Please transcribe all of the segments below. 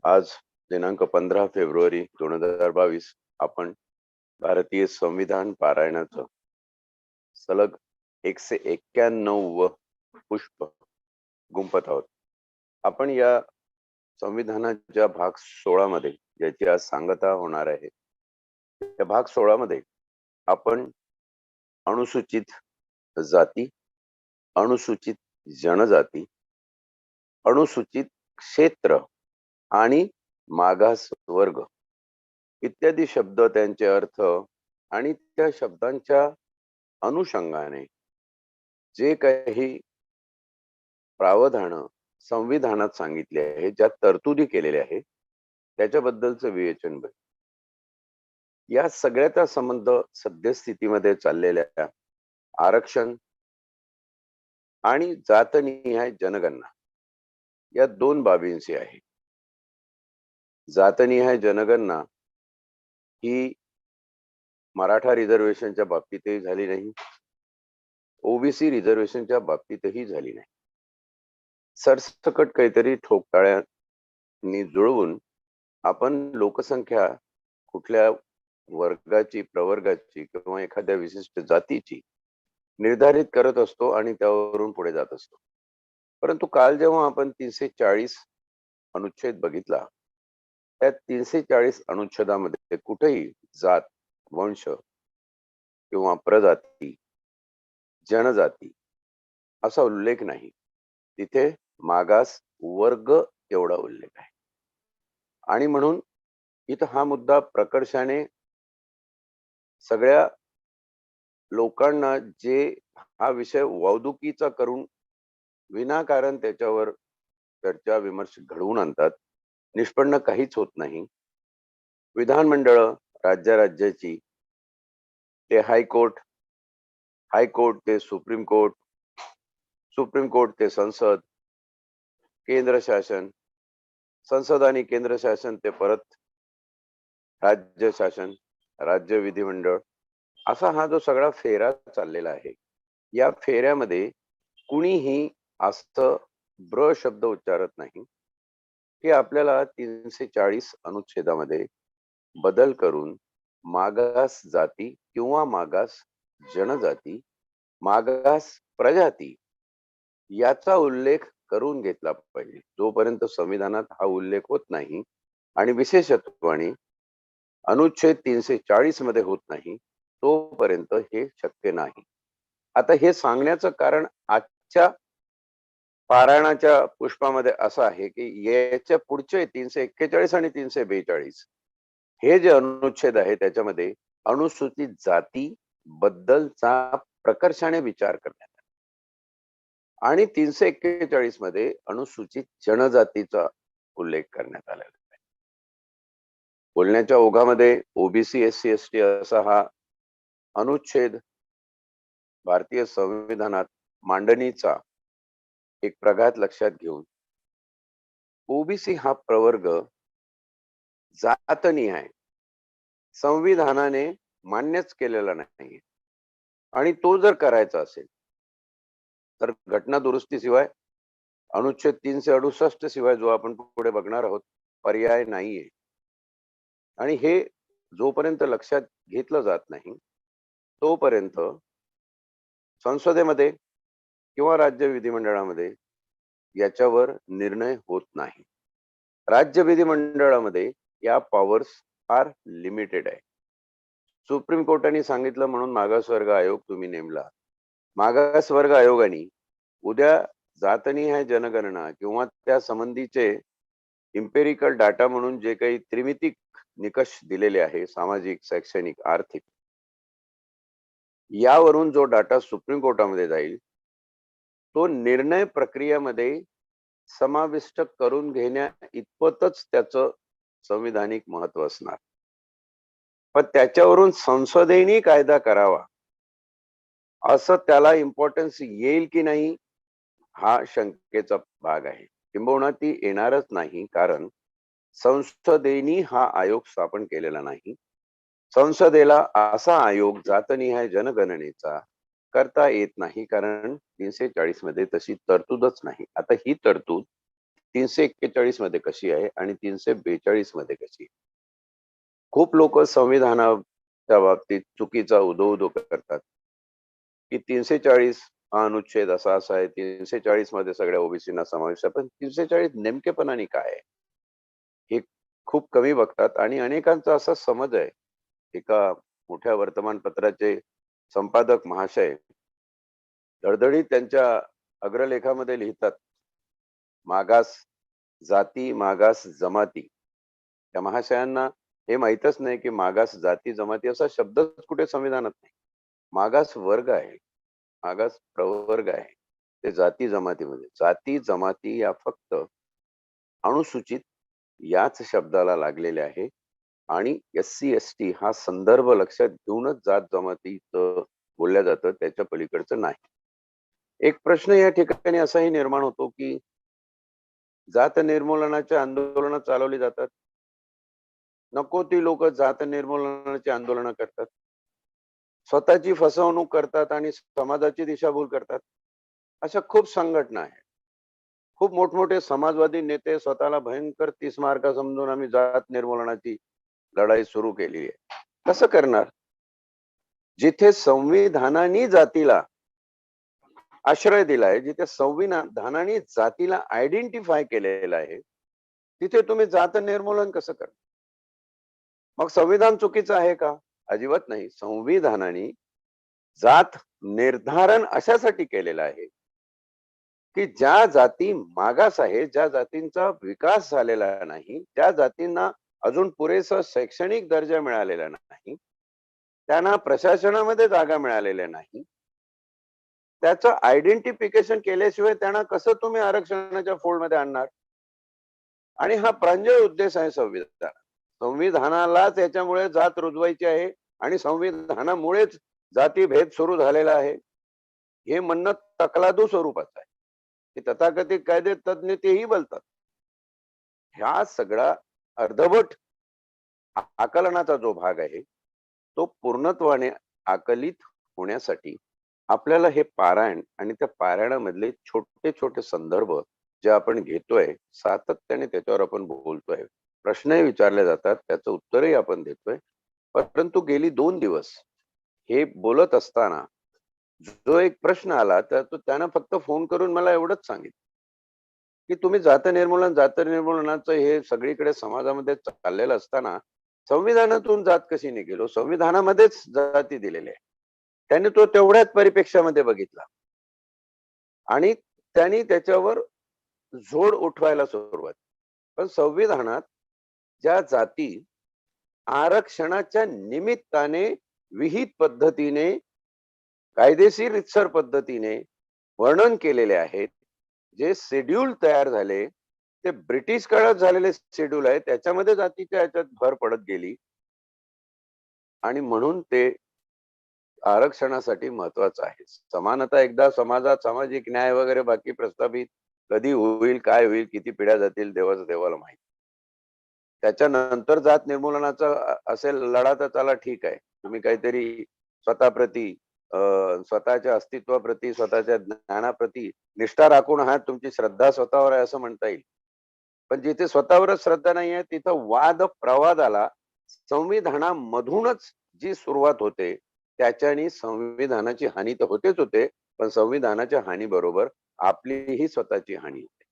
आज दिनांक 15 फेब्रुवारी 2022 आपण भारतीय संविधान पारायणाचं सलग 191 पुष्प गुंफत आहोत. आपण या संविधानाच्या भाग 16 मध्ये ज्याची आज सांगता होणार आहे, त्या भाग 16 मध्ये आपण अनुसूचित जाती, अनुसूचित जनजाती, अनुसूचित क्षेत्र आणि मागास वर्ग इत्यादी शब्द, त्यांचे अर्थ आणि त्या शब्दांच्या अनुषंगाने जे काही प्रावधान संविधानात सांगितले आहे, ज्या तरतुदी केलेल्या आहे, त्याच्याबद्दलचं विवेचन बघ. या सगळ्याचा संबंध सद्यस्थितीमध्ये चाललेल्या आरक्षण आणि जातनिहाय जनगणना या दोन बाबींशी आहे. जातनिहाय जनगणना ही मराठा रिझर्वेशनच्या बाबतीतही झाली नाही, ओबीसी रिझर्वेशनच्या बाबतीतही झाली नाही. सरसकट काहीतरी ठोकताळ्यांनी जुळवून आपण लोकसंख्या कुठल्या वर्गाची, प्रवर्गाची किंवा एखाद्या विशिष्ट जातीची निर्धारित करत असतो आणि त्यावरून पुढे जात असतो. परंतु काल जेव्हा आपण 340 अनुच्छेद बघितला, त्या 340 अनुच्छेदामध्ये कुठेही जात, वंश किंवा प्रजाती, जनजाती असा उल्लेख नाही. तिथे मागास वर्ग एवढा उल्लेख आहे. आणि म्हणून इथं हा मुद्दा प्रकर्षाने सगळ्या लोकांना, जे हा विषय वावदुकीचा करून विनाकारण त्याच्यावर चर्चा विमर्श घडवून आणतात, निष्पन्न काहीच होत नाही. विधानमंडळ राज्याची, ते हायकोर्ट, हायकोर्ट ते सुप्रीम कोर्ट, सुप्रीम कोर्ट ते संसद, केंद्र शासन, संसद आणि केंद्र शासन ते परत राज्य शासन, राज्य विधिमंडळ, असा हा जो सगळा फेरा चाललेला आहे, या फेऱ्यामध्ये कुणीही असं ब्र शब्द उच्चारत नाही की आपल्याला 340 अनुच्छेदामध्ये बदल करून मागास जाती किंवा मागास जनजाती, मागास प्रजाती याचा उल्लेख करून घेतला पाहिजे. जोपर्यंत संविधानात हा उल्लेख होत नाही आणि विशेषत्वाने अनुच्छेद 340 मध्ये होत नाही, तोपर्यंत हे शक्य नाही. आता हे सांगण्याचं कारण आजच्या पारायणाच्या पुष्पामध्ये असं आहे की याच्या पुढचे 341 आणि 342 हे जे अनुच्छेद आहे, त्याच्यामध्ये अनुसूचित जाती बद्दलचा प्रकर्षाने विचार करण्यात आला आणि 341 मध्ये अनुसूचित जनजातीचा उल्लेख करण्यात आलेला आहे. बोलण्याच्या ओघामध्ये ओबीसी, एससी, एसटी असा हा अनुच्छेद भारतीय संविधानात मांडणीचा एक प्रघात लक्षात घेऊन ओबीसी हा प्रवर्ग जातनिहाय संविधानाने मान्यच केलेला नाही, आणि तो जर करायचा असेल तर घटना दुरुस्तीशिवाय, अनुच्छेद 368 शिवाय, जो आपण पुढे बघणार आहोत, पर्याय नाहीये. आणि हे जोपर्यंत लक्षात घेतलं जात नाही, तोपर्यंत संसदेमध्ये किंवा राज्य विधिमंडळामध्ये याच्यावर निर्णय होत नाही. राज्य विधिमंडळामध्ये या पॉवर्स फार लिमिटेड आहे. सुप्रीम कोर्टाने सांगितलं म्हणून मागासवर्ग आयोग तुम्ही नेमला. मागासवर्ग आयोगाने उद्या जातनिहाय जनगणना किंवा त्या संबंधीचे इम्पेरिकल डाटा म्हणून जे काही त्रिमितिक निकष दिलेले आहे, सामाजिक, शैक्षणिक, आर्थिक, यावरून जो डाटा सुप्रीम कोर्टामध्ये जाईल, तो निर्णय प्रक्रियेमध्ये समाविष्ट करून घेण्या इतपतच त्याचं संविधानिक महत्व असणार. पण त्याच्यावरून संसदेने कायदा करावा असं त्याला इम्पॉर्टन्स येईल की नाही, हा शंकेचा भाग आहे. किंबहुना ती येणारच नाही, कारण संसदेने हा आयोग स्थापन केलेला नाही. संसदेला असा आयोग जातनिहाय जनगणनेचा करता येत नाही, कारण 340 मध्ये तशी तरतूदच नाही. आता ही तरतूद 341 मध्ये कशी आहे आणि 342 मध्ये कशी आहे. खूप लोक संविधानाच्या बाबतीत चुकीचा उदो करतात की 340 हा अनुच्छेद असा असा आहे, 340 मध्ये सगळ्या ओबीसीना समावेश आहे. पण 340 नेमकेपणाने काय आहे हे खूप कमी बघतात आणि अनेकांचा असा समज आहे. एका मोठ्या वर्तमानपत्राचे संपादक महाशय धडधडीत त्यांच्या अग्रलेखामध्ये लिहितात, मागास जाती, मागास जमाती. त्या महाशयांना हे माहीतच नाही की मागास जाती जमाती असा शब्दच कुठे संविधानात नाही. मागास वर्ग आहे, मागास प्रवर्ग आहे. ते जाती जमातीमध्ये, जाती जमाती या फक्त अनुसूचित याच शब्दाला लागलेले आहे आणि SC ST हा संदर्भ लक्षात घेऊनच जात जमातीचं बोलल्या जातं, त्याच्या पलीकडचं नाही. एक प्रश्न या ठिकाणी असाही निर्माण होतो की जात निर्मूलनाचे आंदोलन चालवली जातात. नको ती लोक जात निर्मूलनाची आंदोलन करतात, स्वतःची फसवणूक करतात आणि समाजाची दिशाभूल करतात. अशा खूप संघटना आहेत. खूप मोठमोठे समाजवादी नेते स्वतःला भयंकर 30 मार्क समजून आम्ही जात निर्मूलनाची लढाई सुरू केली आहे. कसं करणार? जिथे संविधानाने जातीला आश्रय दिलाय, जिथे संविधानाने जातीला आयडेंटिफाय केलेलं आहे, तिथे तुम्ही जात निर्मूलन कसं करणार? मग संविधान चुकीचं आहे का? अजिबात नाही. संविधानाने जात निर्धारण अशासाठी केलेलं आहे की ज्या जाती मागास आहे, ज्या जातींचा विकास झालेला नाही, त्या जातींना अजून पुरेसा शैक्षणिक दर्जा मिळालेला नाही, त्यांना प्रशासनामध्ये जागा मिळालेल्या नाही, त्याचं आयडेंटिफिकेशन केल्याशिवाय त्यांना कसं तुम्ही आरक्षणाच्या फोल्डमध्ये आणणार? आणि हा प्रांजळ उद्देश आहे संविधानालाच याच्यामुळे जात रुजवायची आहे आणि संविधानामुळेच जातीभेद सुरू झालेला आहे हे म्हणणं तकलादू स्वरूपाचं आहे. की तथाकथित कायदे तज्ञ तेही बोलतात. ह्या सगळा अर्धवट आकलनाचा जो भाग आहे तो पूर्णत्वाने आकलित होण्यासाठी आपल्याला हे पारायण आणि त्या पारायणामधले छोटे छोटे संदर्भ जे आपण घेतोय, सातत्याने त्याच्यावर आपण बोलतोय, प्रश्नही विचारले जातात, त्याचं उत्तरही आपण देतोय. परंतु गेली 2 दिवस हे बोलत असताना जो एक प्रश्न आला तर तो त्यानं फक्त फोन करून मला एवढंच सांगितलं की तुम्ही जात निर्मूलनाचं हे सगळीकडे समाजामध्ये चाललेलं असताना संविधानातून जात कशी निघेल? संविधानामध्येच जाती दिलेल्या आहे. त्याने तो तेवढ्याच परिप्रेक्ष्यामध्ये बघितला आणि त्यांनी त्याच्यावर झोड उठवायला सुरुवात. पण संविधानात ज्या जाती आरक्षणाच्या निमित्ताने विहित पद्धतीने कायदेशीर रितसर पद्धतीने वर्णन केलेले आहेत, जे शेड्यूल तयार झाले ते ब्रिटिश काळात झालेले शेड्यूल आहे, त्याच्यामध्ये जातीच्या याच्यात भर पडत गेली आणि म्हणून ते आरक्षणासाठी महत्वाचं आहे. समानता एकदा समाजात सामाजिक न्याय वगैरे बाकी प्रस्थापित कधी होईल, काय होईल, किती पिढ्या जातील, देवाचं देवाला माहिती. त्याच्यानंतर जात निर्मूलनाचा असेल लढा तर चला ठीक आहे, तुम्ही काहीतरी स्वतःप्रती स्वतःच्या अस्तित्वाप्रती, स्वतःच्या ज्ञानाप्रती निष्ठा राखून आहात, तुमची श्रद्धा स्वतःवर आहे असं म्हणता येईल. पण जिथे स्वतःवरच श्रद्धा नाही आहे तिथं वाद प्रवादाला संविधानामधूनच जी सुरुवात होते त्याच्याने संविधानाची हानी तर होतेच होते, पण संविधानाच्या हानी बरोबर आपलीही स्वतःची हानी होते.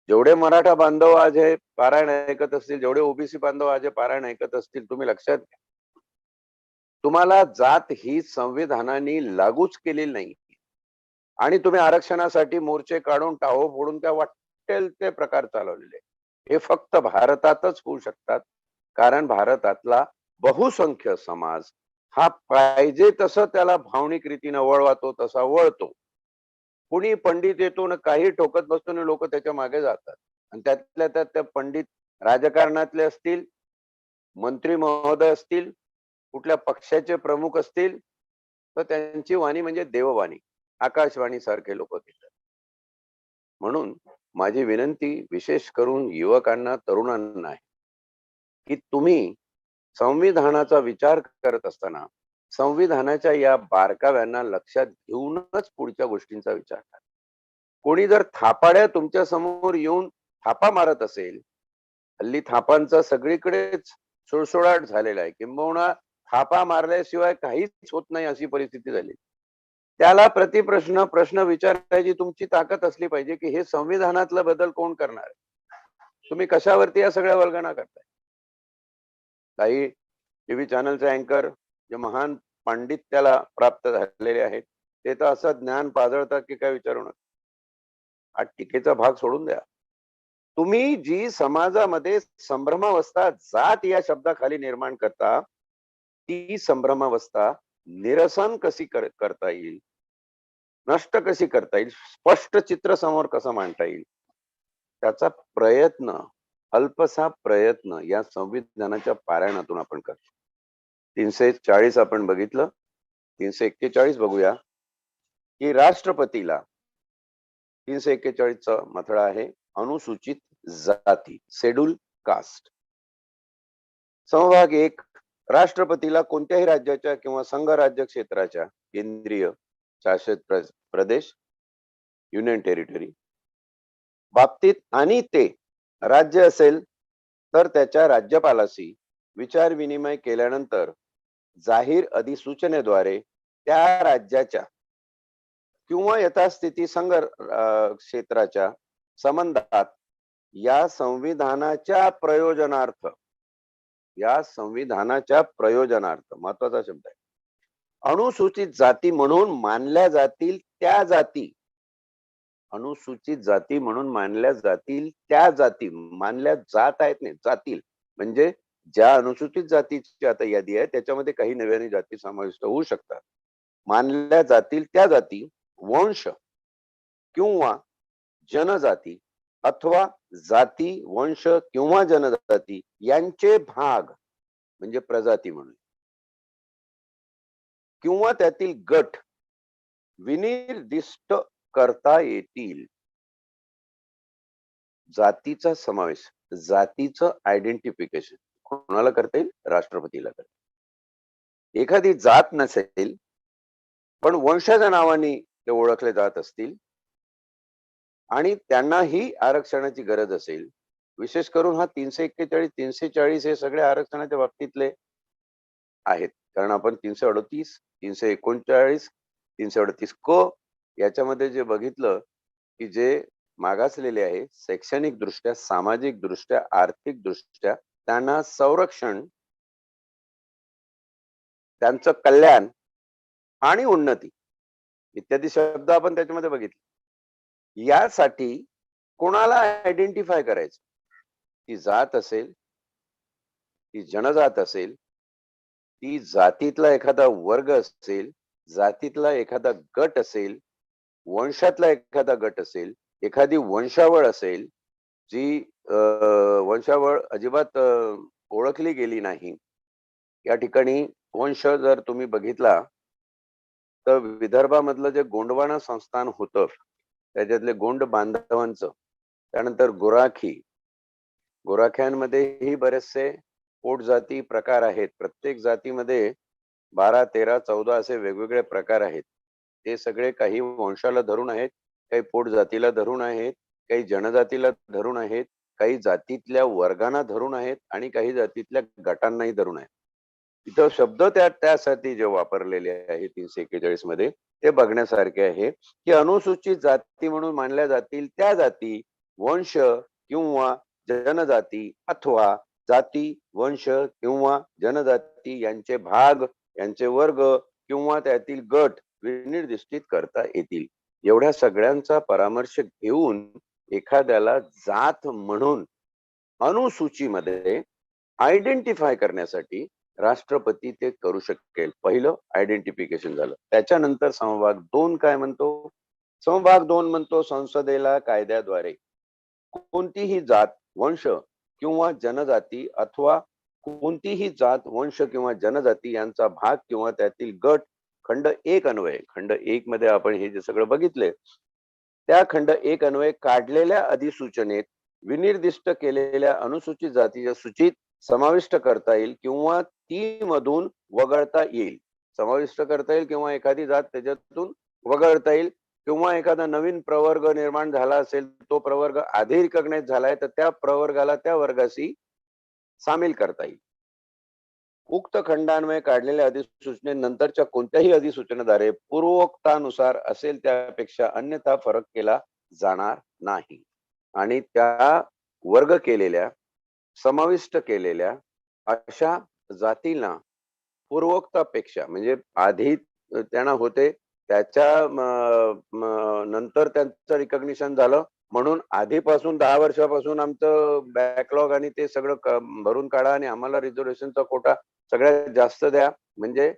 जेवढे मराठा बांधव आज हे पारायण ऐकत असतील, जेवढे ओबीसी बांधव आज हे पारायण ऐकत असतील, तुम्ही लक्षात घ्या, तुम्हाला जात ही संविधानाने लागूच केलेली नाही आणि तुम्ही आरक्षणासाठी मोर्चे काढून टाहो फोडून त्या वाटेल ते प्रकार चालवलेले हे फक्त भारतातच होऊ शकतात. कारण भारतातला बहुसंख्य समाज हा पाहिजे तसं त्याला भावनिक रीतीने वळवातो तसा वळतो. कुणी पंडित येतो ना काही ठोकत बसतो ना लोक त्याच्या मागे जातात आणि त्यातल्या त्यात त्या पंडित राजकारणातले असतील, मंत्री महोदय असतील, कुठल्या पक्षाचे प्रमुख असतील, तर त्यांची वाणी म्हणजे देववाणी, आकाशवाणी सारखे लोक घेतात. म्हणून माझी विनंती विशेष करून युवकांना, तरुणांना आहे की तुम्ही संविधानाचा विचार करत असताना संविधानाच्या या बारकाव्यांना लक्षात घेऊनच पुढच्या गोष्टींचा विचार करा. कोणी जर थापाड्या तुमच्या समोर येऊन थापा मारत असेल, हल्ली थापांचा सगळीकडेच सुळसुळाट झालेला आहे, किंबहुना थापा मारल्याशिवाय काहीच होत नाही अशी परिस्थिती झाली. त्याला प्रश्न विचारायची तुमची ताकद असली पाहिजे, की हे संविधानातला बदल कोण करणार आहे? तुम्ही कशावरती या सगळ्या वल्गना करताय? काही टीव्ही चॅनलचे अँकर जे महान पांडित्याला प्राप्त झालेले आहेत, ते तर असं ज्ञान पाजळतात की काय विचारू नका. हा टीकेचा भाग सोडून द्या. तुम्ही जी समाजामध्ये संभ्रमावस्था जात या शब्दाखाली निर्माण करता, ती संभ्रमावस्था निरसन कशी करता येईल, नष्ट कशी करता येईल, स्पष्ट चित्र समोर कसं मांडता येईल, त्याचा प्रयत्न, अल्पसा प्रयत्न या संविधानाच्या पारायणातून आपण करतो. 340 आपण बघितलं, 341 बघूया, की राष्ट्रपतीला 341 चा मथळा आहे अनुसूचित जाती, शेड्यूल कास्ट. समभाग 1, राष्ट्रपतीला कोणत्याही राज्याच्या किंवा संघ राज्य क्षेत्राच्या, केंद्रीय शासित प्रदेश, युनियन टेरिटरी बाबतीत आणि ते राज्य असेल तर त्याच्या राज्यपालाशी विचार विनिमय केल्यानंतर जाहीर अधिसूचनेद्वारे त्या राज्याच्या किंवा यथास्थिती संघ क्षेत्राच्या संबंधात या संविधानाच्या प्रयोजनार्थ महत्वाचा शब्द आहे, अनुसूचित जाती म्हणून मानल्या जातील त्या जाती, अनुसूचित जाती म्हणून मानल्या जातील त्या जाती, मानल्या जात आहेत नाही, जातील म्हणजे ज्या अनुसूचित जातीची आता यादी आहे त्याच्यामध्ये काही नव्याने जाती समाविष्ट होऊ शकतात. मानल्या जातील त्या जाती, वंश किंवा जनजाती अथवा जाती, वंश किंवा जनजाती यांचे भाग म्हणजे प्रजाती म्हणून, किंवा त्यातील गट विनिर्दिष्ट करता येतील. जातीचा समावेश, जातीचं आयडेंटिफिकेशन कोणाला करता येईल? राष्ट्रपतीला करता येईल. एखादी जात नसेल पण वंशाच्या नावाने ते ओळखले जात असतील आणि त्यांनाही आरक्षणाची गरज असेल, विशेष करून हा 341 340 हे सगळे आरक्षणाच्या बाबतीतले आहेत, कारण आपण 338 339 338 क याच्यामध्ये जे बघितलं की जे मागासलेले आहे, शैक्षणिक दृष्ट्या, सामाजिक दृष्ट्या, आर्थिक दृष्ट्या त्यांना संरक्षण, त्यांचं कल्याण आणि उन्नती इत्यादी शब्द आपण त्याच्यामध्ये बघितले. यासाठी कोणाला आयडेंटिफाय करायचं? ती जात असेल, ती जनजात असेल, ती जातीतला एखादा वर्ग असेल, जातीतला एखादा गट असेल, वंशातला एखादा गट असेल, एखादी वंशावळ असेल जी वंशावळ अजिबात ओळखली गेली नाही. या ठिकाणी वंश जर तुम्ही बघितला तर विदर्भामधलं जे गोंडवाना संस्थान होतं त्याच्यातले गोंड बांधवांचं, त्यानंतर गोराख्यांमध्येही बरेचसे पोटजाती प्रकार आहेत. प्रत्येक जातीमध्ये 12, 13, 14 असे वेगवेगळे प्रकार आहेत. ते सगळे काही वंशाला धरून आहेत, काही पोट जातीला धरून आहेत, काही जनजातीला धरून आहेत, काही जातीतल्या वर्गांना धरून आहेत आणि काही जातीतल्या गटांनाही धरून आहेत. इथं शब्द त्यासाठी जे वापरलेले आहे 341 मध्ये ते बघण्यासारखे आहे, की अनुसूचित जाती म्हणून मानल्या जातील त्या जाती, वंश किंवा जनजाती अथवा जाती, वंश किंवा जनजाती यांचे भाग, यांचे वर्ग किंवा त्यातील गट विनिर्दिष्टित करता येतील. एवढ्या सगळ्यांचा परामर्श घेऊन एखाद्याला जात म्हणून अनुसूचीमध्ये आयडेंटिफाय करण्यासाठी राष्ट्रपती ते करू शकेल. पहिलं आयडेंटिफिकेशन झालं. त्याच्यानंतर समभाग 2 काय म्हणतो? समभाग 2 म्हणतो संसदेला कायद्याद्वारे कोणतीही जात, वंश किंवा जनजाती अथवा कोणतीही जात, वंश किंवा जनजाती यांचा भाग किंवा त्यातील गट खंड 1 अन्वये, खंड 1 मध्ये आपण हे जे सगळं बघितले त्या खंड 1 अन्वये काढलेल्या अधिसूचनेत विनिर्दिष्ट केलेल्या अनुसूचित जातीच्या सूचीत समाविष्ट करता येईल किंवा ती मधून वगळता येईल. समाविष्ट करता येईल किंवा एखादी जात त्याच्यातून वगळता येईल किंवा एखादा नवीन प्रवर्ग निर्माण झाला असेल, तो प्रवर्ग आधी रिकॉग्नाइज झालाय, तर त्या प्रवर्गाला त्या वर्गाशी सामील करता येईल. उक्त खंडान्वये काढलेल्या अधिसूचनेनंतरच्या कोणत्याही अधिसूचनेद्वारे पूर्वोक्तानुसार असेल त्यापेक्षा अन्यथा फरक केला जाणार नाही. आणि त्या वर्ग केलेल्या, समाविष्ट केलेल्या अशा जातींना पूर्वोक्तापेक्षा म्हणजे आधी त्यांना होते त्याच्या नंतर त्यांचं रिकॉग्निशन झालं, म्हणून आधीपासून 10 वर्षापासून आमचं बॅकलॉग आणि ते सगळं भरून काढा आणि आम्हाला रिझर्वेशनचा कोटा सगळ्यात जास्त द्या. म्हणजे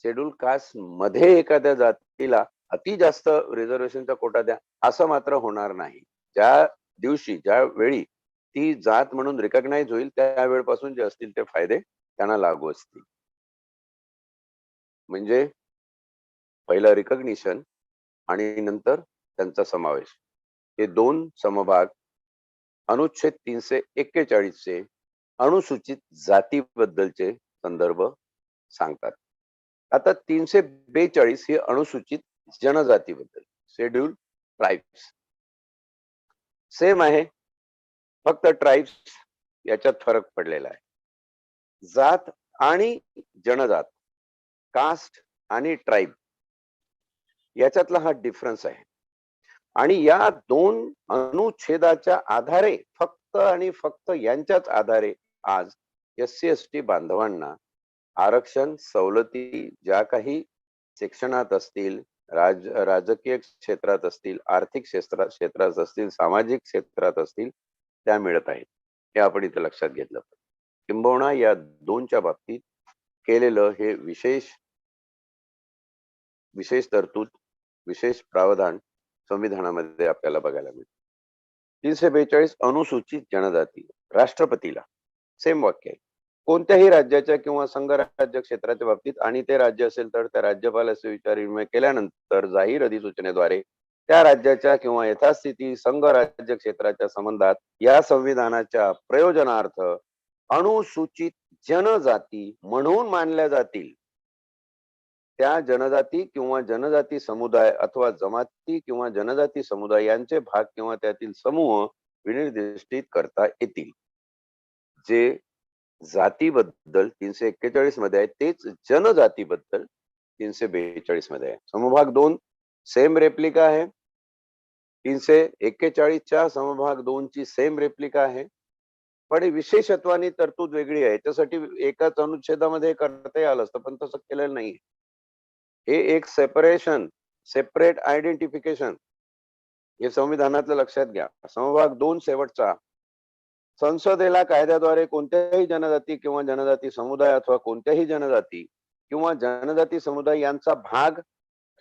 शेड्यूल कास्ट मध्ये एखाद्या जातीला अति जास्त रिझर्वेशनचा कोटा द्या, असं मात्र होणार नाही. ज्या दिवशी, ज्या वेळी ती जात म्हणून रिकॉग्नाइज होईल, त्या वेळपासून जे असतील ते फायदे त्यांना लागू असतील. म्हणजे पहिलं रिकॉग्निशन आणि नंतर त्यांचा समावेश, हे दोन समभाग अनुच्छेद 341 चे अनुसूचित जातीबद्दलचे संदर्भ सांगतात. आता 342 हे अनुसूचित जनजातीबद्दल, शेड्यूल ट्राइब्स. सेम आहे, फक्त ट्राइब्स याच्यात फरक पडलेला आहे. जात आणि जनजात, कास्ट आणि ट्राइब याच्यातला हा डिफरन्स आहे. आणि या दोन अनुच्छेदाच्या आधारे, फक्त आणि फक्त यांच्याच आधारे आज SC ST बांधवांना आरक्षण सवलती ज्या काही शिक्षणात असतील, राजकीय क्षेत्रात असतील, आर्थिक क्षेत्रात असतील, सामाजिक क्षेत्रात असतील, त्या मिळत आहेत. हे आपण इथे लक्षात घेतलं. किंबहुना या दोनच्या बाबतीत केलेलं हे विशेष तरतूद, विशेष प्रावधान संविधानामध्ये आपल्याला बघायला मिळते. 342 अनुसूचित जनजाती. राष्ट्रपतीला सेम वाक्य आहे. कोणत्याही राज्याच्या किंवा संघराज्य क्षेत्राच्या बाबतीत आणि ते राज्य असेल तर त्या राज्यपालाचे विचारविनिमय केल्यानंतर जाहीर अधिसूचनेद्वारे त्या राज्याच्या किंवा यथास्थिती संघ राज्य क्षेत्राच्या संबंधात या संविधानाच्या प्रयोजनार्थ अनुसूचित जनजाती म्हणून मानल्या जातील त्या जनजाती किंवा जनजाती समुदाय अथवा जमाती किंवा जनजाती समुदाय यांचे भाग किंवा त्यातील समूह विनिर्दिष्टित करता येतील. जे जातीबद्दल 341 मध्ये आहे तेच जनजातीबद्दल 342 मध्ये आहे. समभाग 2 सेम रेप्लिका आहे. 341 च्या समभाग 2 ची सेम रेप्लिका आहे, पण विशेषत्वानी तरतूद वेगळी आहे. त्यासाठी एकाच अनुच्छेदामध्ये करता आलं असतं, पण तसं केलेलं नाही. हे एक सेपरेट आयडेंटिफिकेशन हे संविधानातलं लक्षात घ्या. समभाग 2 शेवटचा, संसदेला कायद्याद्वारे कोणत्याही जनजाती किंवा जनजाती समुदाय अथवा कोणत्याही जनजाती किंवा जनजाती समुदाय यांचा भाग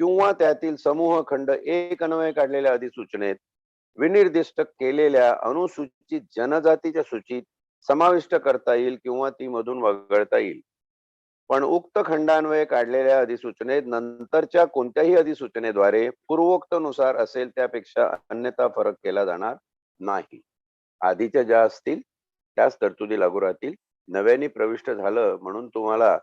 किंवा त्यातील समूह खंड एक अन्वये काढलेल्या अधिसूचनेत विनिर्दिष्ट केलेल्या अनुसूचित जनजातीच्या सूचीत समाविष्ट करता येईल किंवा ती मधून वगळता येईल. पण उक्त खंडान्वये काढलेल्या अधिसूचनेत नंतरच्या कोणत्याही अधिसूचनेद्वारे पूर्वोक्तनुसार असेल त्यापेक्षा अन्यथा फरक केला जाणार नाही. आधीच्या ज्या असतील त्याच तरतुदी लागू राहतील. नव्याने प्रविष्ट झालं म्हणून तुम्हाला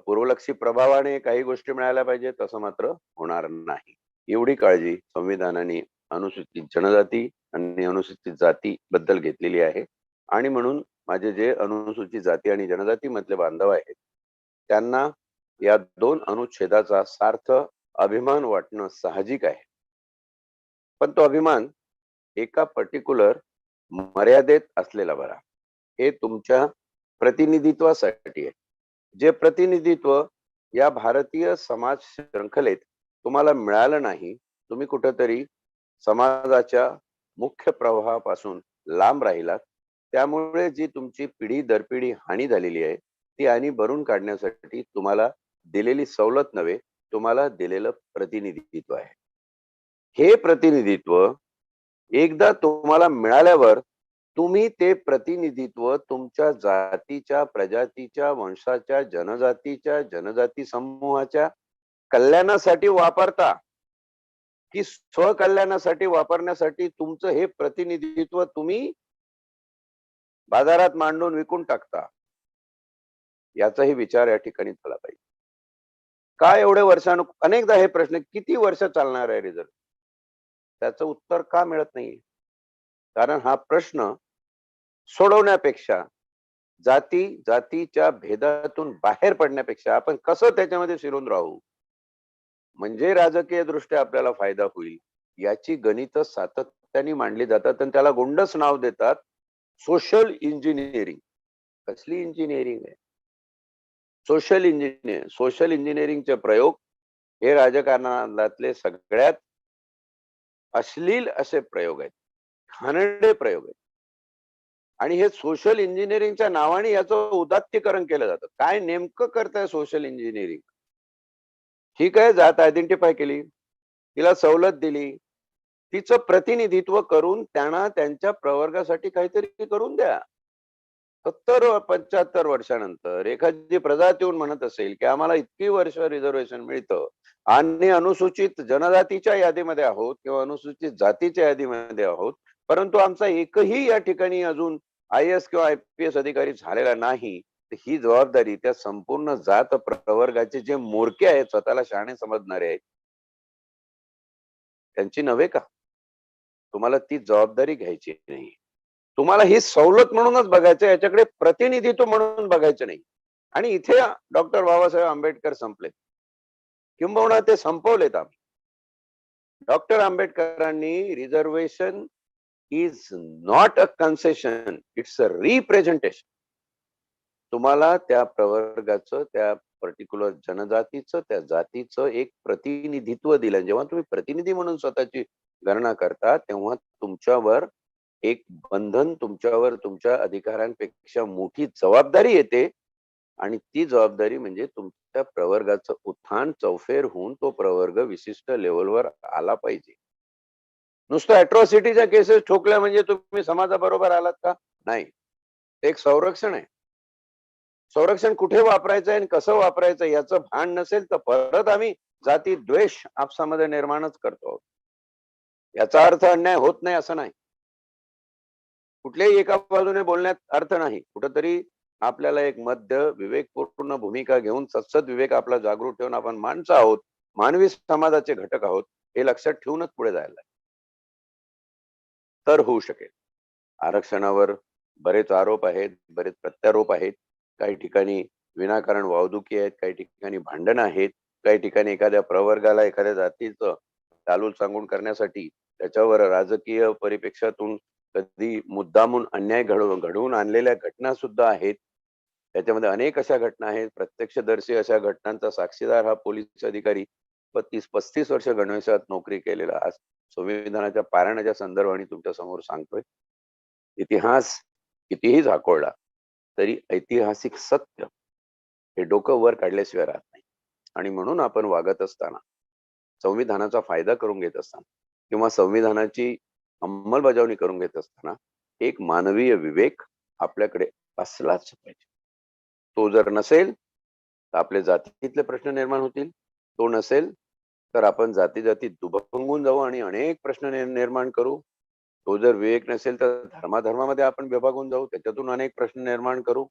पूर्वलक्षी प्रभावाने काही गोष्टी मिळाल्या पाहिजे, तसं मात्र होणार नाही. एवढी काळजी संविधानाने अनुसूचित जनजाती आणि अनुसूचित जाती बद्दल घेतलेली आहे. आणि म्हणून माझे जे अनुसूचित जाती आणि जनजाती मधले बांधव आहेत त्यांना या दोन अनुच्छेदाचा सार्थ अभिमान वाटणं साहजिक आहे. पण तो अभिमान एका पर्टिक्युलर मर्यादेत असलेला बरा. हे तुमच्या प्रतिनिधित्वासाठी आहे. जे प्रतिनिधित्व या भारतीय समाज शृंखलेत तुम्हाला मिळालं नाही, तुम्ही कुठेतरी समाजाच्या मुख्य प्रवाहापासून लांब राहिलात, त्यामुळे जी तुमची पिढी दर पिढी हानी झालेली आहे ती हानी भरून काढण्यासाठी तुम्हाला दिलेली सवलत नव्हे, तुम्हाला दिलेलं प्रतिनिधित्व आहे. हे प्रतिनिधित्व एकदा तुम्हाला मिळाल्यावर तुम्ही ते प्रतिनिधित्व तुमच्या जातीच्या, प्रजातीच्या, वंशाच्या, जनजाती समूहाच्या कल्याणासाठी वापरता की स्वकल्याणासाठी वापरण्यासाठी तुमचं हे प्रतिनिधित्व तुम्ही बाजारात मांडून विकून टाकता, याचाही विचार या ठिकाणी झाला पाहिजे. काय एवढे वर्षानु अनेकदा हे प्रश्न, किती वर्ष चालणार आहे रिझर्व? त्याचं उत्तर का मिळत नाहीये? कारण हा प्रश्न सोडवण्यापेक्षा, जातीच्या भेदातून बाहेर पडण्यापेक्षा आपण कसं त्याच्यामध्ये शिरून राहू, म्हणजे राजकीय दृष्ट्या आपल्याला फायदा होईल, याची गणितं सातत्याने मांडली जातात आणि त्याला गोंडस नाव देतात सोशल इंजिनिअरिंग. कसली इंजिनिअरिंग आहे? सोशल इंजिनिअरिंगचे प्रयोग हे राजकारणातले सगळ्यात अश्लील असे प्रयोग आहेत, घाणेरडे प्रयोग आहेत. आणि हे सोशल इंजिनिअरिंगच्या नावाने याचं उदात्तीकरण केलं जातं. काय नेमकं करताय सोशल इंजिनिअरिंग? ठीक आहे, जात आयडेंटिफाय केली, तिला सवलत दिली, तिचं प्रतिनिधित्व करून त्यांना त्यांच्या प्रवर्गासाठी काहीतरी करून द्या. 70-75 वर्षानंतर एखादी प्रजाती येऊन म्हणत असेल की आम्हाला इतकी वर्ष रिझर्वेशन मिळतं आणि अनुसूचित जनजातीच्या यादीमध्ये आहोत किंवा अनुसूचित जातीच्या यादीमध्ये आहोत, परंतु आमचा एकही या ठिकाणी अजून IAS किंवा IPS अधिकारी झालेला नाही, तर ही जबाबदारी त्या संपूर्ण जात प्रवर्गाचे जे मोरके आहेत, स्वतःला शहाणे समजणारे आहेत, त्यांची नव्हे का? तुम्हाला ती जबाबदारी घ्यायची नाही. तुम्हाला ही सवलत म्हणूनच बघायचं, याच्याकडे प्रतिनिधित्व म्हणून बघायचं नाही. आणि इथे डॉक्टर बाबासाहेब आंबेडकर संपले, किंबहुना ते संपवलेत आम्ही. डॉक्टर आंबेडकरांनी reservation is not a concession, it's a representation. तुम्हाला त्या प्रवर्गाचं, त्या पर्टिक्युलर जनजातीचं, त्या जातीचं एक प्रतिनिधित्व दिलं. जेव्हा तुम्ही प्रतिनिधी म्हणून स्वतःची गणना करता, तेव्हा तुमच्यावर एक बंधन, तुमच्यावर तुमच्या अधिकारांपेक्षा मोठी जबाबदारी येते. आणि ती जबाबदारी म्हणजे तुमच्या प्रवर्गाचं उत्थान चौफेर होऊन तो प्रवर्ग विशिष्ट लेवलवर आला पाहिजे. नुसतं अॅट्रॉसिटीच्या केसेस ठोकल्या म्हणजे तुम्ही समाजाबरोबर आलात का? नाही. ते एक संरक्षण आहे. संरक्षण कुठे वापरायचं आणि कसं वापरायचं याचं भान नसेल तर परत आम्ही जाती द्वेष आपसामध्ये निर्माणच करतो आहोत. याचा अर्थ अन्याय होत नाही असं नाही. कुठल्याही एका बाजूने बोलण्यात अर्थ नाही. कुठंतरी आपल्याला एक मध्य विवेकपूर्ण भूमिका घेऊन सत्सद विवेक आपला जागृत ठेवून आपण माणसं आहोत, मानवी समाजाचे घटक आहोत, हे लक्षात ठेवूनच पुढे जायला तर होऊ शकेल. आरक्षणावर बरेच आरोप आहेत, बरेच प्रत्यारोप आहेत. काही ठिकाणी विनाकारण वावदुकी आहेत, काही ठिकाणी भांडण आहेत, काही ठिकाणी एखाद्या प्रवर्गाला एखाद्या जातीचं चालूल सांगून करण्यासाठी त्याच्यावर राजकीय परिप्रेक्ष्यातून कधी मुद्दामून अन्याय घडवून आणलेल्या घटना सुद्धा आहेत. त्याच्यामध्ये अनेक अशा घटना आहेत. प्रत्यक्षदर्शी अशा घटनांचा साक्षीदार हा पोलीस अधिकारी 35-35 वर्ष गणवेशात नोकरी केलेला आज संविधानाच्या पारायणाच्या संदर्भाने तुमच्या समोर सांगतोय. इतिहास कितीही झाकोळला तरी ऐतिहासिक सत्य हे डोकं वर काढल्याशिवाय राहत नाही. आणि म्हणून आपण वागत असताना, संविधानाचा फायदा करून घेत असताना किंवा संविधानाची अंमलबजावणी करून घेत असताना एक मानवीय विवेक आपल्याकडे असलाच पाहिजे. तो जर नसेल तर आपले जातीतले प्रश्न निर्माण होतील. तो नसेल तर आपण जाती दुभंगून जाऊ आणि अनेक प्रश्न निर्माण करू. तो जर विवेक नसेल तर धर्माधर्मामध्ये आपण विभागून जाऊ, त्याच्यातून अनेक प्रश्न निर्माण करू.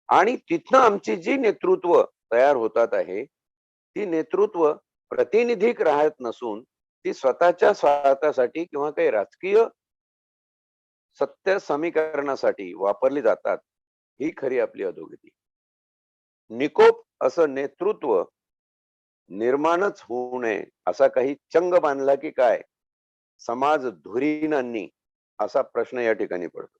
आणि तिथनं आमची जी नेतृत्व तयार होतात आहे, ती नेतृत्व प्रतिनिधिक राहत नसून ती स्वतःच्या स्वार्थासाठी किंवा काही राजकीय सत्य समीकरणासाठी वापरली जातात. ही खरी आपली अधोगती. निकोप असं नेतृत्व निर्माणच होऊ नये असा काही चंग बांधला की काय समाज धुरीणांनी, असा प्रश्न या ठिकाणी पडतो.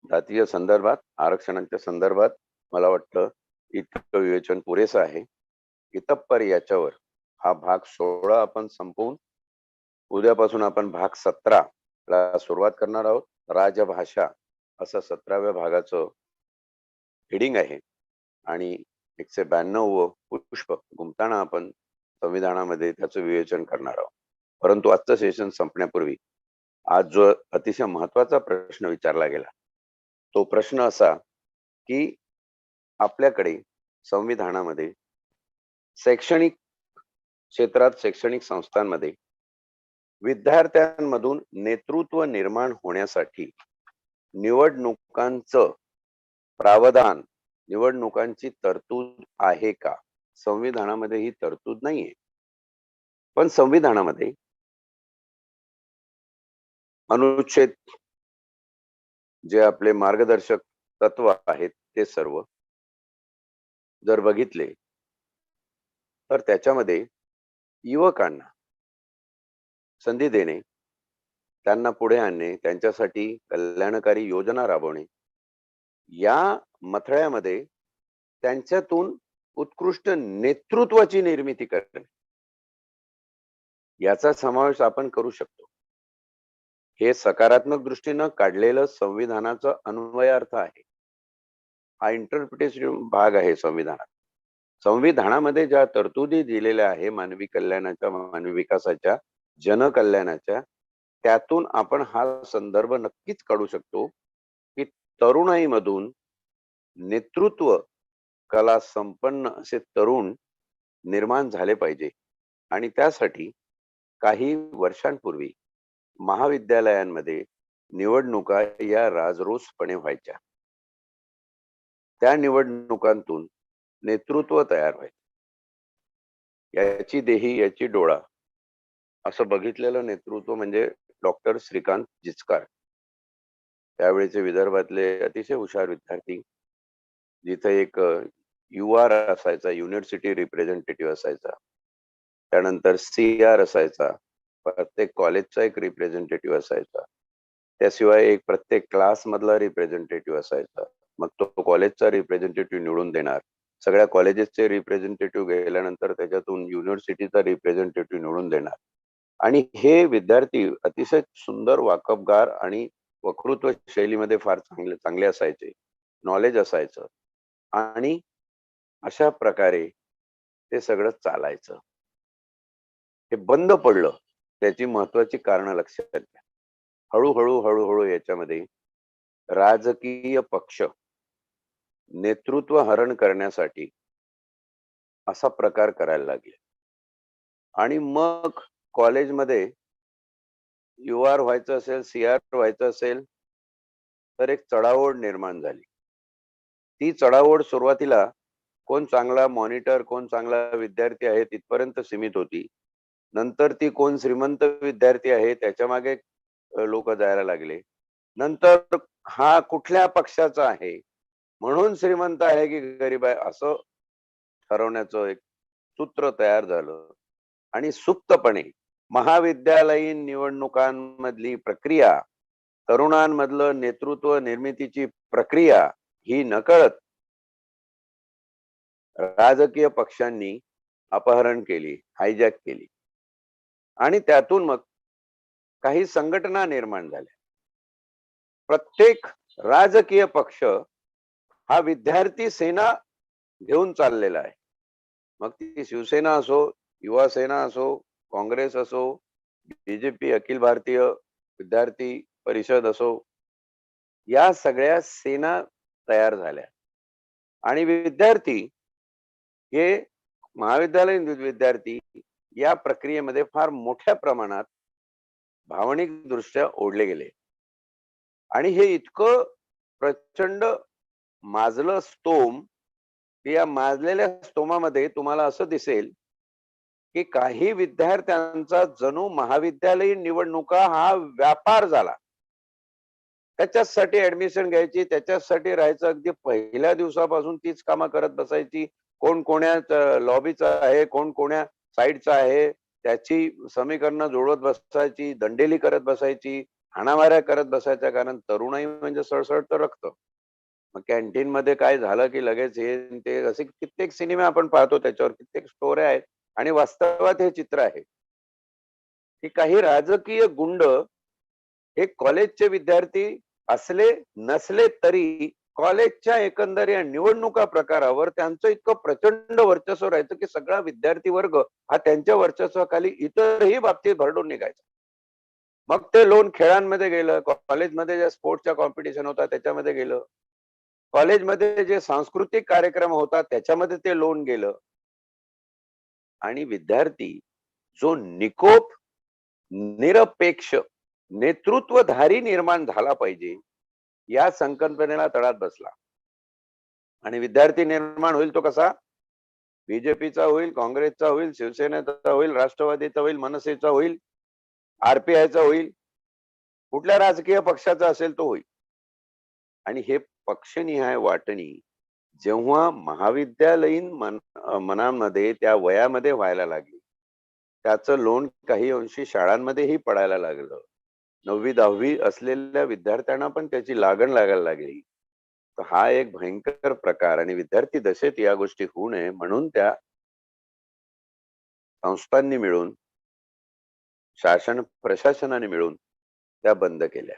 जातीय संदर्भात, आरक्षणाच्या संदर्भात मला वाटतं इतकं विवेचन पुरेसं आहे. इतप्पर याच्यावर हा भाग 16 आपण संपवून उद्यापासून आपण भाग 17 ला सुरुवात करणार आहोत. राजभाषा असं 17व्या भागाचं हेडिंग आहे आणि 192 पुष्प गुंतताना आपण संविधानामध्ये त्याचं विवेचन करणार आहोत. परंतु आजचं सेशन संपण्यापूर्वी आज जो अतिशय महत्वाचा प्रश्न विचारला गेला, तो प्रश्न असा की आपल्याकडे संविधानामध्ये शैक्षणिक क्षेत्रात, शैक्षणिक संस्थांमध्ये विद्यार्थ्यांमधून नेतृत्व निर्माण होण्यासाठी निवडणुकांचं प्रावधान, निवडणुकांची तरतूद आहे का? संविधानामध्ये ही तरतूद नाहीये. पण संविधानामध्ये अनुच्छेद जे आपले मार्गदर्शक तत्व आहेत ते सर्व जर बघितले तर त्याच्यामध्ये युवकांना संधी देणे, त्यांना पुढे आणणे, त्यांच्यासाठी कल्याणकारी योजना राबवणे, या मथळ्यामध्ये त्यांच्यातून उत्कृष्ट नेतृत्वाची निर्मिती करणे याचा समावेश आपण करू शकतो. हे सकारात्मक दृष्टीनं काढलेलं संविधानाचा अन्वयार्थ आहे. हा इंटरप्रिटेशन भाग आहे संविधानात. संविधानामध्ये ज्या तरतुदी दिलेल्या आहे मानवी कल्याणाच्या, मानवी विकासाच्या, जनकल्याणाच्या, त्यातून आपण हा संदर्भ नक्कीच काढू शकतो की तरुणाईमधून नेतृत्व कला संपन्न असे तरुण निर्माण झाले पाहिजे. आणि त्यासाठी काही वर्षांपूर्वी महाविद्यालयांमध्ये निवडणुका या राजरोसपणे व्हायच्या. त्या निवडणुकांतून नेतृत्व तयार व्हायचं. याची देही याची डोळा असं बघितलेलं नेतृत्व म्हणजे डॉक्टर श्रीकांत जिचकार. त्यावेळेचे विदर्भातले अतिशय हुशार विद्यार्थी. जिथे एक UR असायचा, युनिव्हर्सिटी रिप्रेझेंटेटिव्ह असायचा. त्यानंतर CR असायचा, प्रत्येक कॉलेजचा एक रिप्रेझेंटेटिव्ह असायचा. त्याशिवाय एक प्रत्येक क्लास मधला रिप्रेझेंटेटिव्ह असायचा. मग तो कॉलेजचा रिप्रेझेंटेटिव्ह निवडून देणार. सगळ्या कॉलेजेसचे रिप्रेझेंटेटिव्ह गेल्यानंतर त्याच्यातून युनिव्हर्सिटीचा रिप्रेझेंटेटिव्ह निवडून देणार. आणि हे विद्यार्थी अतिशय सुंदर, वाकबगार आणि वक्तृत्व शैलीमध्ये फार चांगले असायचे. नॉलेज असायचं. आणि अशा प्रकारे ते सगळं चालायचं. हे बंद पडलं. त्याची महत्वाची कारणं लक्षात घ्या. हळूहळू याच्यामध्ये राजकीय पक्ष नेतृत्व हरण करण्यासाठी असा प्रकार करायला लागले. आणि मग कॉलेजमध्ये UR व्हायचं असेल, CR व्हायचं असेल तर एक चढाओढ निर्माण झाली. ती चढाओढ सुरुवातीला कोण चांगला मॉनिटर, कोण चांगला विद्यार्थी आहे तिथपर्यंत सीमित होती. नंतर ती कोण श्रीमंत विद्यार्थी आहे त्याच्या मागे लोक जायला लागले. नंतर हा कुठल्या पक्षाचा आहे, म्हणून श्रीमंत आहे की गरीब आहे असं ठरवण्याचं एक सूत्र तयार झालं. आणि सुप्तपणे महाविद्यालयीन निवडणुकांमधली प्रक्रिया, तरुणांमधलं नेतृत्व निर्मितीची प्रक्रिया ही नकळत राजकीय पक्षांनी अपहरण केली, हायजॅक केली. आणि त्यातून मग काही संघटना निर्माण झाल्या. प्रत्येक राजकीय पक्ष हा विद्यार्थी सेना घेऊन चाललेला आहे. मग ती शिवसेना असो, युवा सेना असो, काँग्रेस असो, BJP, अखिल भारतीय विद्यार्थी परिषद असो, या सगळ्या सेना तयार झाल्या. आणि विद्यार्थी हे महाविद्यालयीन विद्यार्थी या प्रक्रियेमध्ये फार मोठ्या प्रमाणात भावनिक दृष्ट्या ओढले गेले. आणि हे इतकं प्रचंड माजलं स्तोम की या माजलेल्या स्तोमामध्ये तुम्हाला असं दिसेल की काही विद्यार्थ्यांचा जणू महाविद्यालयीन निवडणुका हा व्यापार झाला. त्याच्यासाठी ऍडमिशन घ्यायची, त्याच्यासाठी राहायचं. अगदी पहिल्या दिवसापासून तीच कामं करत बसायची. कोण कोण्या लॉबीचा आहे, कोण कोण्या साईडचा आहे, त्याची समीकरणं जुळवत बसायची, दंडेली करत बसायची, हाणामाऱ्या करत बसायच्या. कारण तरुणाई म्हणजे सळसळतं रक्त. मग कॅन्टीन मध्ये काय झालं की लगेच हे ते असे कित्येक सिनेमे आपण पाहतो, त्याच्यावर कित्येक स्टोऱ्या आहेत. आणि वास्तवात हे चित्र आहे की काही राजकीय गुंड हे कॉलेजचे विद्यार्थी असले नसले तरी कॉलेजच्या एकंदर या निवडणुका प्रकारावर त्यांचं इतकं प्रचंड वर्चस्व राहायचं की सगळा विद्यार्थी वर्ग हा त्यांच्या वर्चस्वाखाली इतरही बाबतीत भरडून निघायचा. मग ते लोन खेळांमध्ये गेलं, कॉलेजमध्ये ज्या स्पोर्ट्सच्या कॉम्पिटिशन होता त्याच्यामध्ये गेलं, कॉलेजमध्ये जे सांस्कृतिक कार्यक्रम होता त्याच्यामध्ये ते लोन गेलं. आणि विद्यार्थी जो निकोप, निरपेक्ष नेतृत्वधारी निर्माण झाला पाहिजे या संकल्पनेला तळात बसला. आणि विद्यार्थी निर्माण होईल तो कसा? BJPचा होईल, काँग्रेसचा होईल, शिवसेनेचा होईल, राष्ट्रवादीचा होईल, मनसेचा होईल, RPIचा होईल. कुठल्या राजकीय पक्षाचा असेल तो होईल. आणि हे पक्षनिहाय वाटणी जेव्हा महाविद्यालयीन मनामध्ये त्या वयामध्ये व्हायला लागली, त्याचं लोण काही अंशी शाळांमध्येही पडायला लागलं. 9वी-10वी असलेल्या विद्यार्थ्यांना पण त्याची लागण लागायला लागली. तर हा एक भयंकर प्रकार आणि विद्यार्थी दशेत या गोष्टी होऊ नये म्हणून त्या संस्थांनी मिळून, शासन प्रशासनाने मिळून त्या बंद केल्या.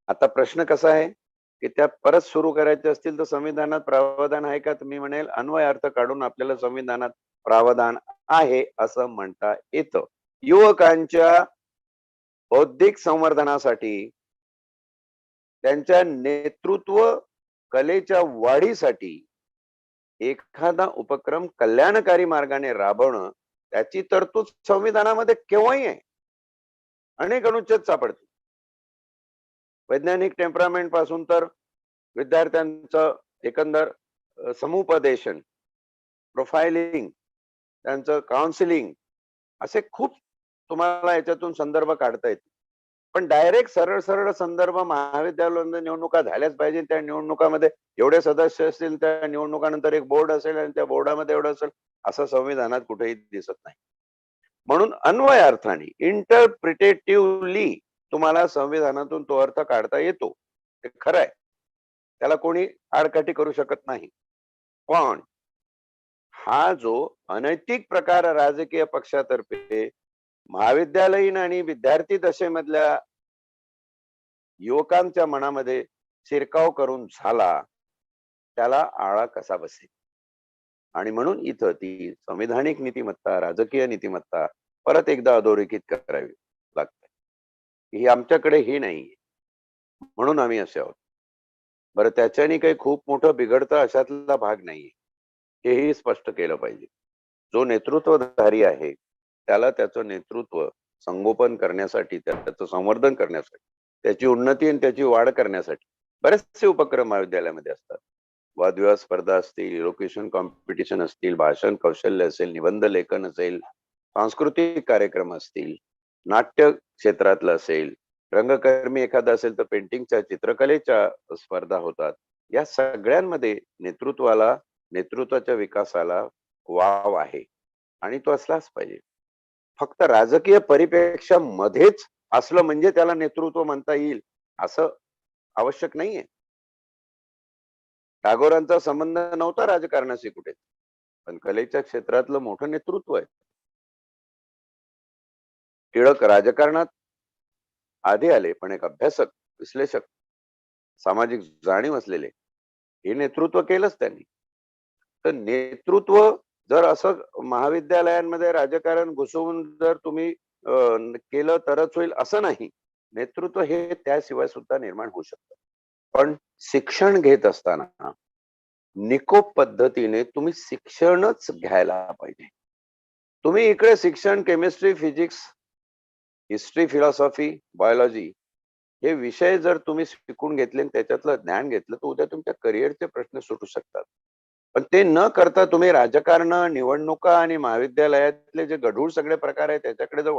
आता प्रश्न कसा आहे, की त्या परत सुरू करायच्या असतील तर संविधानात प्रावधान आहे का? तर मी म्हणेल अन्वय अर्थ काढून आपल्याला संविधानात प्रावधान आहे असं म्हणता येतं. युवकांच्या बौद्धिक संवर्धनासाठी, त्यांच्या नेतृत्व कलेच्या वाढीसाठी एखादा उपक्रम कल्याणकारी मार्गाने राबवणं, त्याची तरतूद संविधानामध्ये केव्हाही आहे. अनेक अनुच्छेद सापडतील. वैज्ञानिक टेम्परामेंट पासून तर विद्यार्थ्यांचं एकंदर समुपदेशन, प्रोफाइलिंग, त्यांचं काउन्सिलिंग, असे खूप तुम्हाला याच्यातून संदर्भ काढता येतील. पण डायरेक्ट सरळ सरळ संदर्भ महाविद्यालयामध्ये निवडणुका झाल्याच पाहिजे, त्या निवडणुकामध्ये एवढे सदस्य असतील, त्या निवडणुकानंतर एक बोर्ड असेल आणि त्या बोर्डामध्ये एवढं असेल, असं संविधानात कुठेही दिसत नाही. म्हणून अन्वय अर्थाने, इंटरप्रिटेटिव्हली तुम्हाला संविधानातून तो अर्थ काढता येतो. ते खरं आहे, त्याला कोणी आडकाठी करू शकत नाही. पण हा जो अनैतिक प्रकार राजकीय पक्षातर्फे महाविद्यालयीन आणि विद्यार्थी दशेमधल्या युवकांच्या मनामध्ये शिरकाव करून झाला, त्याला आळा कसा बसेल? आणि म्हणून इथं ती संविधानिक नीतिमत्ता, राजकीय नीतिमत्ता परत एकदा अधोरेखित करावी लागते. ही आमच्याकडे ही नाहीये, म्हणून आम्ही असे आहोत. बरं, त्याच्याने काही खूप मोठं बिघडतं अशातला भाग नाहीये, हेही स्पष्ट केलं पाहिजे. जो नेतृत्वधारी आहे त्याला त्याचं नेतृत्व संगोपन करण्यासाठी, त्याचं संवर्धन करण्यासाठी, त्याची उन्नती आणि त्याची वाढ करण्यासाठी बरेचसे उपक्रम महाविद्यालयामध्ये असतात. वादविवाद स्पर्धा असतील, इलोक्युशन कॉम्पिटिशन असतील, भाषण कौशल्य असेल, निबंध लेखन असेल, सांस्कृतिक कार्यक्रम असतील, नाट्य क्षेत्रातलं असेल, रंगकर्मी एखादा असेल तर पेंटिंगच्या, चित्रकलेच्या स्पर्धा होतात. या सगळ्यांमध्ये नेतृत्वाला, नेतृत्वाच्या विकासाला वाव आहे आणि तो असलाच पाहिजे. फक्त राजकीय परिप्रेक्ष्यामध्येच असलं म्हणजे त्याला नेतृत्व म्हणता येईल असं आवश्यक नाहीये. टागोरांचा संबंध नव्हता राजकारणाशी कुठे, पण कलेच्या क्षेत्रातलं मोठं नेतृत्व आहे. टिळक राजकारणात आधी आले, पण एक अभ्यासक, विश्लेषक, सामाजिक जाणीव असलेले, हे नेतृत्व केलंच त्यांनी. तर नेतृत्व जर असं महाविद्यालयांमध्ये राजकारण घुसवून जर तुम्ही केलं तरच होईल असं नाही. नेतृत्व हे त्याशिवाय सुद्धा निर्माण होऊ शकतं. पण शिक्षण घेत असताना निकोप पद्धतीने तुम्ही शिक्षणच घ्यायला पाहिजे. तुम्ही इकडे शिक्षण, chemistry, physics, history, philosophy, biology हे विषय जर तुम्ही शिकून घेतले आणि त्याच्यातलं ज्ञान घेतलं तर उद्या तुमच्या करिअरचे प्रश्न सुटू शकतात. पण ते न करता तुम्ही राजकारण, निवडणुका आणि महाविद्यालयातले जे गढूळ सगळे प्रकार आहेत त्याच्याकडे जर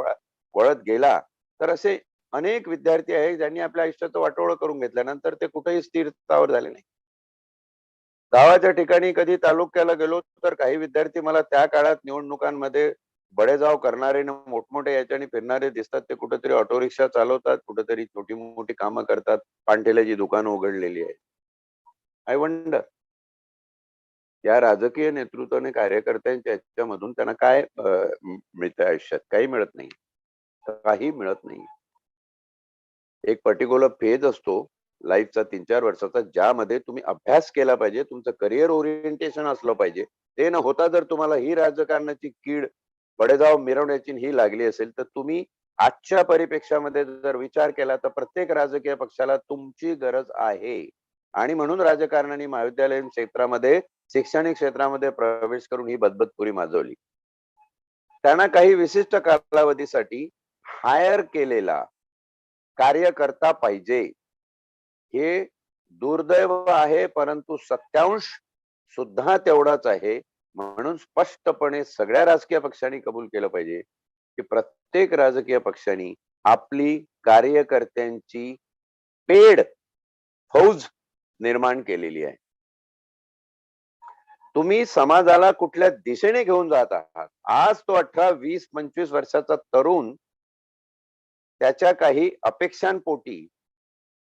वळत गेला तर असे अनेक विद्यार्थी आहेत ज्यांनी आपल्या आयुष्याचं वाटोळं करून घेतल्यानंतर ते कुठेही स्थिरतावर झाले नाही. गावाच्या ठिकाणी कधी तालुक्याला गेलो तर काही विद्यार्थी मला त्या काळात निवडणुकांमध्ये बडेजाव करणारे मोठमोठे याच्याने फिरणारे दिसतात. ते कुठेतरी ऑटो रिक्षा चालवतात, कुठेतरी छोटी मोठी कामं करतात, पानठेल्याची दुकानं उघडलेली आहेत. आय वंडर, या राजकीय नेतृत्वाने कार्यकर्त्यांच्या ह्याच्यामधून त्यांना काय मिळतं आयुष्यात? काही मिळत नाही, काही मिळत नाही. एक पर्टिक्युलर फेज असतो लाईफचा 3-4 वर्षाचा, ज्यामध्ये तुम्ही अभ्यास केला पाहिजे, तुमचं करिअर ओरिएंटेशन असलं पाहिजे. ते न होता जर तुम्हाला ही राजकारणाची कीड, बडेजाव मिरवण्याची ही लागली असेल तर तुम्ही आजच्या परिप्रेक्ष्यामध्ये जर विचार केला तर प्रत्येक राजकीय पक्षाला तुमची गरज आहे. आणि म्हणून राजकारणाने महाविद्यालयीन क्षेत्रामध्ये, शैक्षणिक क्षेत्रामध्ये प्रवेश करून ही बदबदपुरी माजवली. त्यांना काही विशिष्ट कालावधीसाठी हायर केलेला कार्यकर्ता पाहिजे. हे दुर्दैव आहे, परंतु सत्यांश सुद्धा तेवढाच आहे. म्हणून स्पष्टपणे सगळ्या राजकीय पक्षांनी कबूल केलं पाहिजे की प्रत्येक राजकीय पक्षांनी आपली कार्यकर्त्यांची पेड फौज निर्माण केलेली आहे. तुम्ही समाजाला कुठल्या दिशेने घेऊन जात आहात. आज तो 18, 20, 25 वर्षाचा तरुण त्याच्या काही अपेक्षांपोटी,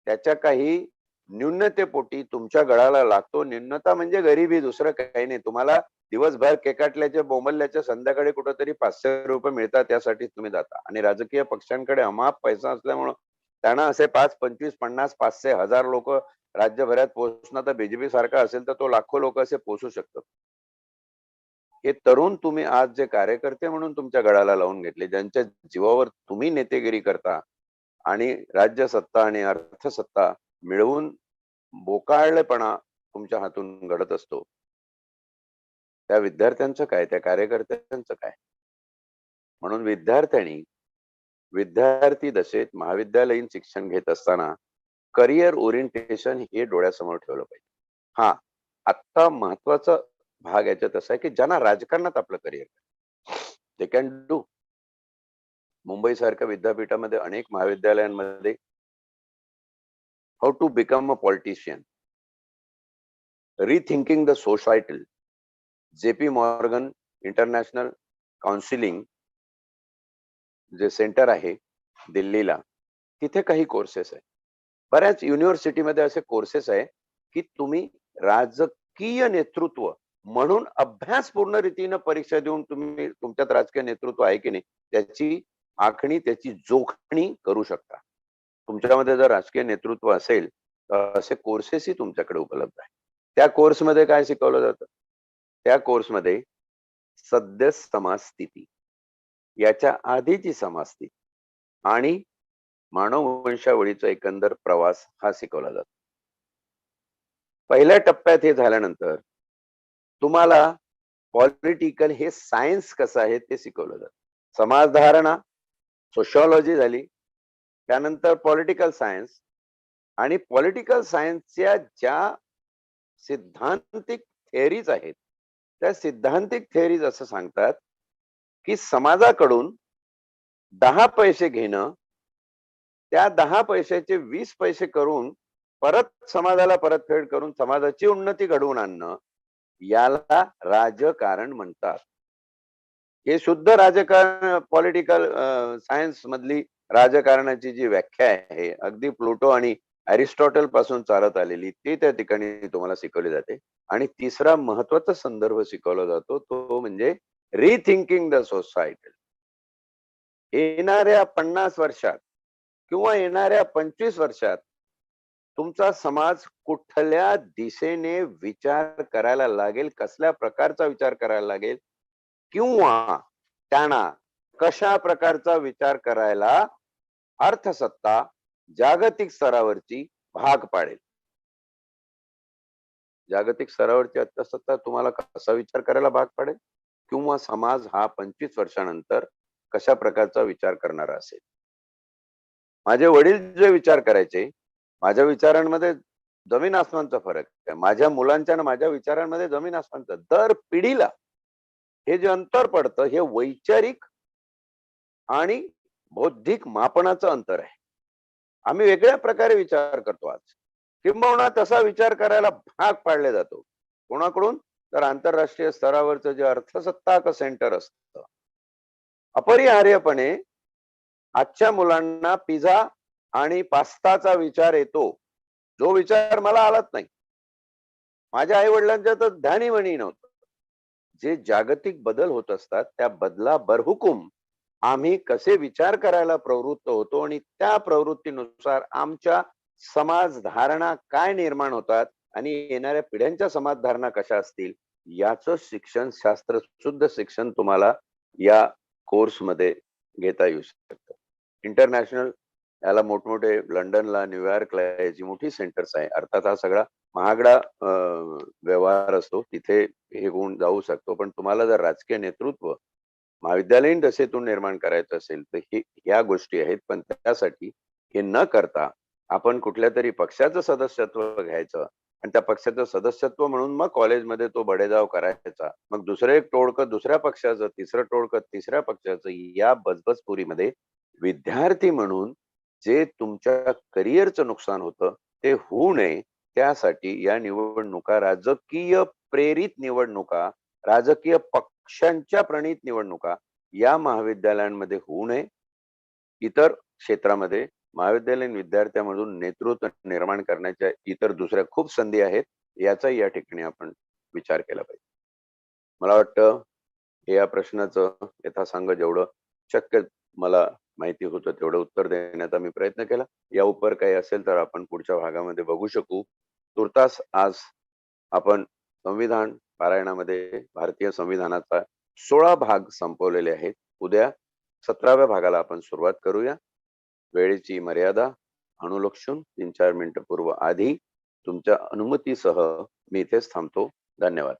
त्याच्या काही न्यूनतेपोटी तुमच्या गळाला लागतो. न्यूनता म्हणजे गरिबी, दुसरं काही नाही. तुम्हाला दिवसभर केकाटल्याच्या बोंबलल्याच्या संध्याकाळी कुठेतरी 500 रुपये मिळतात, त्यासाठी तुम्ही जाता. आणि राजकीय पक्षांकडे अमाप पैसा असल्यामुळं त्यांना असे 5, 25, 50, 500, 1000 लोक राज्यभरात पोहोचणं, तर बीजेपी सारखा असेल तर तो लाखो लोक असे पोहोचू शकतात. हे तरुण तुम्ही आज जे कार्यकर्ते म्हणून तुमच्या गळाला लावून घेतले, ज्यांच्या जीवावर तुम्ही नेतेगिरी करता आणि राज्य सत्ता आणि अर्थसत्ता मिळवून बोकाळलेपणा तुमच्या हातून घडत असतो, त्या विद्यार्थ्यांचं काय, त्या कार्यकर्त्यांचं काय? म्हणून विद्यार्थी दशेत महाविद्यालयीन शिक्षण घेत असताना करिअर ओरिएंटेशन हे डोळ्यासमोर ठेवलं पाहिजे. हा, आता महत्वाचा भाग याच्यात असा आहे की ज्यांना राजकारणात आपलं career, they can do. Mumbai सारख्या विद्यापीठामध्ये अनेक महाविद्यालयांमध्ये how to become a politician, rethinking the societal, JP Morgan international counselling जे सेंटर आहे दिल्लीला, तिथे काही कोर्सेस आहे. बऱ्याच युनिव्हर्सिटीमध्ये असे कोर्सेस आहे की तुम्ही राजकीय नेतृत्व म्हणून अभ्यासपूर्ण रीतीनं परीक्षा देऊन तुम्ही तुमच्यात राजकीय नेतृत्व आहे की नाही त्याची आखणी, त्याची जोखणी करू शकता. तुमच्यामध्ये जर राजकीय नेतृत्व असेल तर असे कोर्सेसही तुमच्याकडे उपलब्ध आहे. त्या कोर्समध्ये काय शिकवलं जातं? त्या कोर्समध्ये सद्य समाजस्थिती, याच्या आधीची समाजस्थिती आणि मानव वंशावळीचा एकंदर प्रवास हा शिकवला जातो. पहिल्या टप्प्यात हे झाल्यानंतर तुम्हाला पॉलिटिकल हे सायन्स कसं आहे ते शिकवलं जातं. समाजधारणा, सोशिओलॉजी झाली, त्यानंतर पॉलिटिकल सायन्स, आणि पॉलिटिकल सायन्सच्या ज्या सिद्धांतिक थेअरीज आहेत, त्या सिद्धांतिक थेअरीज असं सांगतात की समाजाकडून 10 पैसे घेणं, त्या 10 पैशाचे 20 पैसे करून परत समाजाला परतफेड करून समाजाची उन्नती घडवून आणणं, याला राजकारण म्हणतात. हे शुद्ध राजकारण, पॉलिटिकल सायन्स मधली राजकारणाची जी व्याख्या आहे, अगदी प्लुटो आणि अरिस्टॉटल पासून चालत आलेली, ती त्या ठिकाणी तुम्हाला शिकवली जाते. आणि तिसरा महत्वाचा संदर्भ शिकवला जातो तो म्हणजे रिथिंकिंग द सोसायटी. येणाऱ्या 50 वर्षात किंवा येणाऱ्या 25 वर्षात तुमचा समाज कुठल्या दिशेने विचार करायला लागेल, कसल्या प्रकारचा विचार करायला लागेल, किंवा त्यांना कशा प्रकारचा विचार करायला अर्थसत्ता जागतिक स्तरावरची भाग पाडेल. जागतिक स्तरावरची अर्थसत्ता तुम्हाला कसा विचार करायला भाग पाडेल, किंवा समाज हा 25 वर्षानंतर कशा प्रकारचा विचार करणारा असेल. माझे वडील जे विचार करायचे, माझ्या विचारांमध्ये जमीन आसमानचा फरक आहे. माझ्या मुलांच्या आणि माझ्या विचारांमध्ये जमीन आसमानचा. दर पिढीला हे जे अंतर पडतं, हे वैचारिक आणि बौद्धिक मापनाचं अंतर आहे. आम्ही वेगळ्या प्रकारे विचार करतो आज, किंबहुना तसा विचार करायला भाग पाडले जातो. कोणाकडून? तर आंतरराष्ट्रीय स्तरावरचं जे अर्थसत्ताक सेंटर असतं, अपरिहार्यपणे आजच्या मुलांना पिझ्झा आणि पास्ताचा विचार येतो, जो विचार मला आलाच नाही. माझ्या आई वडिलांच्या तर ध्यानीमनी नव्हतं. जे जागतिक बदल होत असतात, त्या बदला बरहुकूम आम्ही कसे विचार करायला प्रवृत्त होतो आणि त्या प्रवृत्तीनुसार आमच्या समाज धारणा काय निर्माण होतात आणि येणाऱ्या पिढ्यांच्या समाज धारणा कशा असतील, याचं शिक्षण, शास्त्र शुद्ध शिक्षण तुम्हाला या कोर्समध्ये घेता येऊ शकतं. इंटरनॅशनल याला मोठमोठे लंडनला, न्यूयॉर्कला याची मोठी सेंटर्स आहे. अर्थात हा सगळा महागडा व्यवहार असतो, तिथे हे गुण जाऊ शकतो. पण तुम्हाला जर राजकीय नेतृत्व महाविद्यालयीन दशेतून निर्माण करायचं असेल तर ह्या गोष्टी आहेत. पण त्यासाठी हे न करता आपण कुठल्या तरी पक्षाचं सदस्यत्व घ्यायचं आणि त्या पक्षाचं सदस्यत्व म्हणून मग कॉलेजमध्ये तो बडेजाव करायचा, मग दुसरं एक टोळकं दुसऱ्या पक्षाचं, तिसरं टोळकं तिसऱ्या पक्षाचं, या बजबजपुरीमध्ये विद्यार्थी म्हणून जे तुमच्या करिअरचं नुकसान होतं ते होऊ नये त्यासाठी या निवडणुका राजकीय प्रेरित निवडणुका, राजकीय पक्षांच्या प्रणीत निवडणुका या महाविद्यालयांमध्ये होऊ नये. इतर क्षेत्रामध्ये महाविद्यालयीन विद्यार्थ्यांमधून नेतृत्व निर्माण करण्याच्या इतर दुसऱ्या खूप संधी आहेत. याचाही या ठिकाणी आपण विचार केला पाहिजे. मला वाटतं या प्रश्नाचं यथासांग जेवढं शक्य मला माहिती होतं तेवढं उत्तर देण्याचा मी प्रयत्न केला. या उपर काही असेल तर आपण पुढच्या भागामध्ये बघू शकू. तुर्तास आज आपण संविधान पारायणामध्ये भारतीय संविधानाचा 16 भाग संपवलेले आहेत. उद्या 17व्या भागाला आपण सुरुवात करूया. वेळेची मर्यादा अनुलक्षून 3-4 मिनिटं पूर्व आधी तुमच्या अनुमतीसह मी इथेच थांबतो. धन्यवाद.